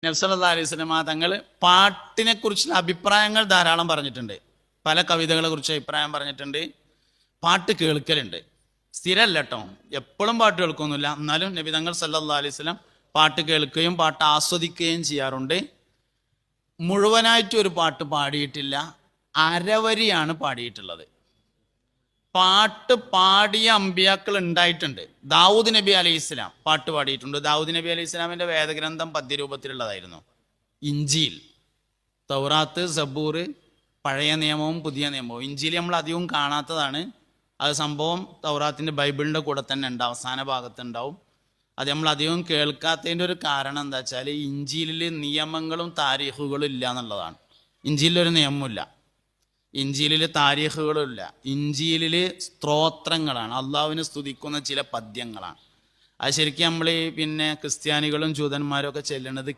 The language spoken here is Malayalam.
നബി സല്ലല്ലാഹു അലൈഹി വസല്ലം തങ്ങൾ പാട്ടിനെ കുറിച്ചുള്ള അഭിപ്രായങ്ങൾ ധാരാളം പറഞ്ഞിട്ടുണ്ട്. പല കവിതകളെ കുറിച്ച് അഭിപ്രായം പറഞ്ഞിട്ടുണ്ട്. പാട്ട് കേൾക്കലുണ്ട്, സ്ഥിരമല്ല കേട്ടോ, എപ്പോഴും പാട്ട് കേൾക്കൊന്നുമില്ല. എന്നാലും നബി തങ്ങൾ സല്ലല്ലാഹു അലൈഹി വസല്ലം പാട്ട് കേൾക്കുകയും പാട്ട് ആസ്വദിക്കുകയും ചെയ്യാറുണ്ട്. മുഴുവനായിട്ടും ഒരു പാട്ട് പാടിയിട്ടില്ല, അരവരിയാണ് പാടിയിട്ടുള്ളത്. പാട്ട് പാടിയ അമ്പിയാക്കൾ ഉണ്ടായിട്ടുണ്ട്. ദാവൂദ് നബി അലൈഹി ഇസ്ലാം പാട്ട് പാടിയിട്ടുണ്ട്. ദാവൂദ് നബി അലൈഹി ഇസ്ലാമിൻ്റെ വേദഗ്രന്ഥം പദ്യരൂപത്തിലുള്ളതായിരുന്നു. ഇഞ്ചീൽ, തൗറാത്ത്, സബൂർ, പഴയ നിയമവും പുതിയ നിയമവും. ഇഞ്ചീൽ നമ്മൾ അധികവും കാണാത്തതാണ്. അത് സംഭവം തൗറാത്തിൻ്റെ ബൈബിളിൻ്റെ കൂടെ തന്നെ ഉണ്ട്, അവസാന ഭാഗത്തുണ്ടാവും. അത് നമ്മൾ അധികം കേൾക്കാത്തതിൻ്റെ ഒരു കാരണം എന്താ വെച്ചാൽ ഇഞ്ചീലിൽ നിയമങ്ങളും താരീഖുകളും ഇല്ല എന്നുള്ളതാണ്. ഇഞ്ചീലിലൊരു നിയമമില്ല, ഇഞ്ചീലിൽ താരീഖുകളുമില്ല. ഇഞ്ചീലിൽ സ്തോത്രങ്ങളാണ്, അള്ളാഹുവിനെ സ്തുതിക്കുന്ന ചില പദ്യങ്ങളാണ്. അത് ശരിക്കും നമ്മൾ പിന്നെ ക്രിസ്ത്യാനികളും ജൂതന്മാരും ഒക്കെ ചെല്ലുന്നത്